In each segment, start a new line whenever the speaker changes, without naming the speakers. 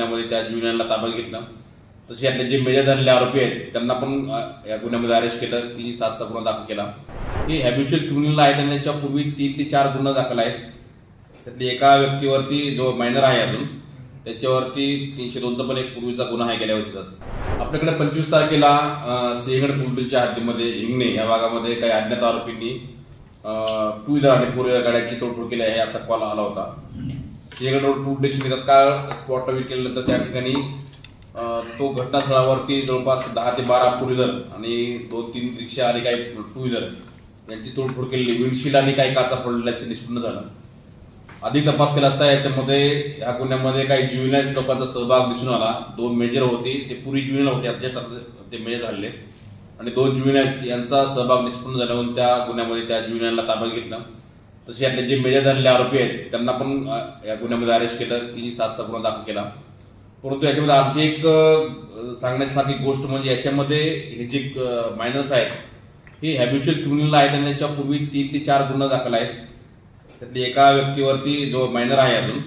गुन्ह्यामध्ये त्या ज्युनियरला ताब्यात घेतलं। तसे यातले जे मेजर झालेले आरोपी आहेत त्यांना पण या गुन्ह्यामध्ये अरेस्ट केलं। 307चा गुन्हा दाखल केला। हे हॅबिच्युअल क्रिमिनल आहेत आणि त्यांच्यापूर्वी 3 ते 4 गुन्हे दाखल आहेत। त्यातली एका व्यक्तीवरती जो मायनर आहे अजून त्याच्यावरती 302चा पण एक पूर्वीचा गुन्हा आहे गेल्या वर्षीचाच। आपल्याकडे 25 तारखेला सिंहगड पोलिसच्या हद्दीमध्ये हिंगणे या भागामध्ये काही अज्ञात आरोपींनी 2 व्हीलर आणि 4 व्हीलर गाड्यांची तोडफोड केली आहे असा कॉल आला होता। सिंहगड रोड पोलीस स्टेशन तत्काळ स्पॉटला विचार केल्यानंतर त्या ठिकाणी तो घटनास्थळावरती जवळपास 10 ते 12 4 व्हीलर आणि 2-3 रिक्षा आणि काही 2 व्हीलर यांची तोडफोड केलेली, विंडशील्ड आणि काही काचा पडलेल्याचे निष्पन्न झालं। अधिक तपास केला असता याच्यामध्ये या गुन्ह्यामध्ये काही ज्युनियर्स लोकांचा सहभाग दिसून आला। 2 मेजर होते, ते पूर्वी ज्युनियर होते, जस्ट ते मेजर झाले आणि 2 ज्युनियर्स यांचा सहभाग निष्पन्न झाल्यावर त्या गुन्ह्यामध्ये त्या ज्युनियरला ताब्यात घेतलं। तसे यातले जे मेजर झालेले आरोपी आहेत त्यांना पण या गुन्ह्यामध्ये अरेस्ट केलं। 307चा गुन्हा दाखल केला। परंतु याच्यामध्ये आणखी एक सांगण्यासारखी गोष्ट म्हणजे याच्यामध्ये हे जे मायनर्स आहेत हे हॅबिच्युअल क्रिमिनल आहेत आणि त्यांच्यापूर्वी 3 ते 4 गुन्हे दाखल आहेत। त्यातली एका व्यक्तीवरती जो मायनर आहे अजून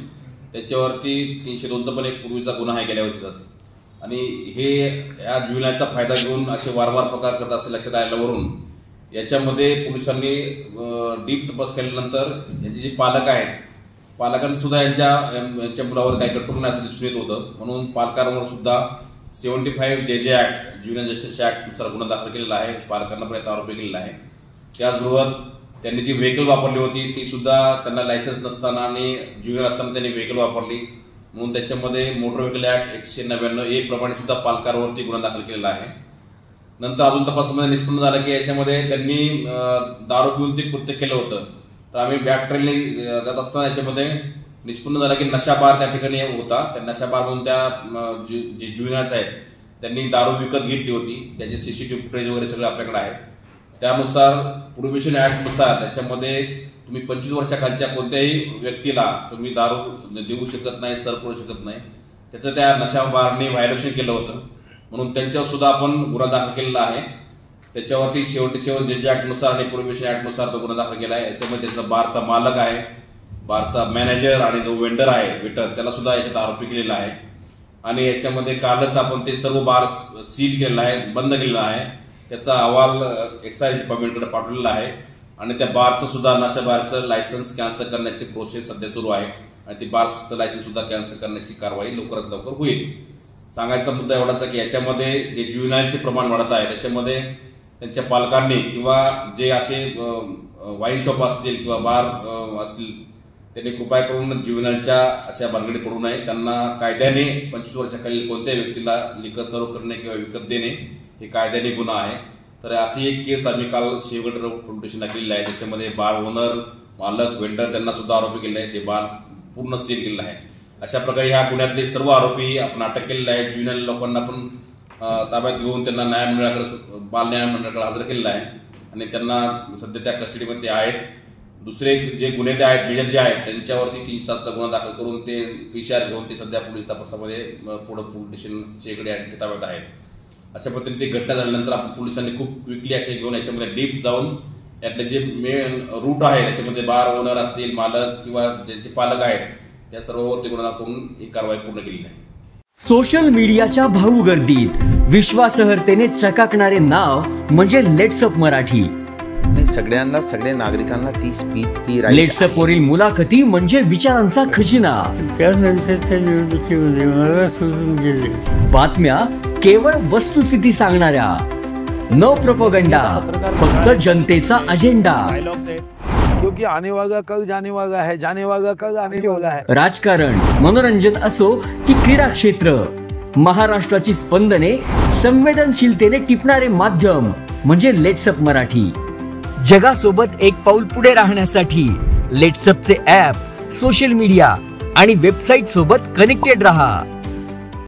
त्याच्यावरती 302चा पण एक पूर्वीचा गुन्हा आहे गेल्या वर्षीचाच। आणि हे या ज्युनियरचा फायदा घेऊन असे वारंवार प्रकार करत असे लक्षात आल्यावरून याच्यामध्ये पोलिसांनी डीप तपास केल्यानंतर याचे जे पालक आहेत पालकांनी सुद्धा यांच्या मुलावर काही कंट्रोल नाही असं दिसून येत होतं। म्हणून पालकांवर सुद्धा 75 JJ act junior justice act नुसार गुन्हा दाखल केलेला आहे। पालकांना पण आरोपी केलेला आहे। त्याचबरोबर त्यांनी जी व्हेकल वापरली होती ती सुद्धा त्यांना लायसन्स नसताना आणि ज्युनियर असताना त्यांनी व्हेकल वापरली म्हणून त्याच्यामध्ये मोटर व्हेकल ऍक्ट 199A प्रमाणे सुद्धा पालकांवरती गुन्हा दाखल केलेला आहे। नंतर अजून तपासामध्ये निष्पन्न झालं की याच्यामध्ये त्यांनी दारू पिऊन ते कृत्य केलं होतं। तर आम्ही बॅक ट्रेलने जात असताना याच्यामध्ये निष्पन्न झालं की नशा बार त्या ठिकाणी होता। त्या नशा बार म्हणून त्या जे ज्युनियर्स आहेत त्यांनी दारू विकत घेतली होती। त्याचे CCTV फुटेज वगैरे सगळं आपल्याकडे आहे। त्यानुसार प्रोहिबिशन ऍक्ट नुसार त्याच्यामध्ये तुम्ही 25 वर्षाखालच्या कोणत्याही व्यक्तीला तुम्ही दारू देऊ शकत नाही, सर्व करू शकत नाही। त्याचं त्या नशा बारने व्हायोलेशन केलं होतं म्हणून त्यांच्यावर सुद्धा आपण गुन्हा दाखल केलेला आहे। त्याच्यावरती 77 JJ ऍक्ट नुसार आणि प्रोहिबिशन ऍक्ट नुसार तो गुन्हा दाखल केला आहे। याच्यामध्ये त्याचा बारचा मालक आहे, बारचा मॅनेजर आणि जो वेंडर आहे वेटर त्याला सुद्धा याच्यात आरोपी केलेला आहे। आणि याच्यामध्ये कालच आपण ते सर्व बार सील केलेला आहे, बंद केलेला आहे। त्याचा अहवाल एक्साइज डिपार्टमेंटकडे पाठवलेला आहे आणि त्या बारचं सुद्धा नशा बारचं लायसन्स कॅन्सल करण्याची प्रोसेस सध्या सुरू आहे आणि ती बारचं लायसन्स सुद्धा कॅन्सल करण्याची कारवाई लवकरात लवकर होईल। सांगायचा मुद्दा एवढाच आहे की याच्यामध्ये जे ज्युनियरचे प्रमाण वाढत आहे त्याच्यामध्ये त्यांच्या पालकांनी किंवा जे असे वाईन शॉप असतील किंवा बार असतील त्यांनी कृपया करून ज्युनियरच्या अशा भानगडीत पडू नये। त्यांना कायद्याने 25 वर्षाखालील कोणत्याही व्यक्तीला लिकर सर्व करणे किंवा विकत देणे हे कायद्याने गुन्हा आहे। तर अशी एक केस आम्ही काल सिंहगड पोलीस स्टेशनला केलेली आहे। त्याच्यामध्ये बार ओनर, मालक, वेंडर त्यांना सुद्धा आरोपी केलेले आहे। ते बार पूर्ण सील केलेलं आहे। अशा प्रकारे ह्या गुन्ह्यातले सर्व आरोपी आपण अटक केलेले आहेत। ज्युनियर लोकांना पण ताब्यात घेऊन त्यांना न्यायमंडळाकडे बाल न्यायमंडळाकडे हजर केलेलं आहे आणि त्यांना सध्या त्या कस्टडीमध्ये आहेत। दुसरे जे गुन्हे ते आहेत मेजर जे आहेत त्यांच्यावरती 307चा गुन्हा दाखल करून ते PCR घेऊन ते सध्या पोलीस तपासामध्ये पुढे पोलीस स्टेशन सिंहगड यांच्या ताब्यात आहेत। अशा पद्धतीने ती घटना झाल्यानंतर आपण पोलिसांनी खूप क्विकली असे घेऊन याच्यामध्ये डीप जाऊन यातले जे मेन रूट आहे त्याच्यामध्ये बार ओनर असतील, मालक किंवा ज्यांचे पालक आहेत त्या सर्वांवरती गुन्हा करून ही कारवाई पूर्ण केलेली आहे।
सोशल मीडियाच्या भाऊ गर्दीत विश्वासार्हतेने चकाकणारे नाव म्हणजे लेट्सअप मराठी।
सगळ्यांना, सगळ्या नागरिकांना ती स्पीच, ती
लेट्सअप वरील मुलाखती म्हणजे विचारांचा खजिना।
त्यानंतरच्या निवडणुकीमध्ये मला सोडून गेले।
बातम्या केवळ वस्तुस्थिती सांगणाऱ्या, न प्रोपगंडा, फक्त जनतेचा अजेंडा।
क्योंकि आने वाला कल जाने वाला है, जाने वाला कल आने वाला है।
राजकारण, मनोरंजन असो की क्रीडा क्षेत्र, महाराष्ट्राची स्पंदने संवेदनशीलतेने टिपणारे माध्यम म्हणजे लेट्सअप मराठी। जगासोबत एक पाऊल पुढे राहण्यासाठी लेट्सअपचे ॲप, सोशल मीडिया आणि वेबसाईट सोबत कनेक्टेड रहा।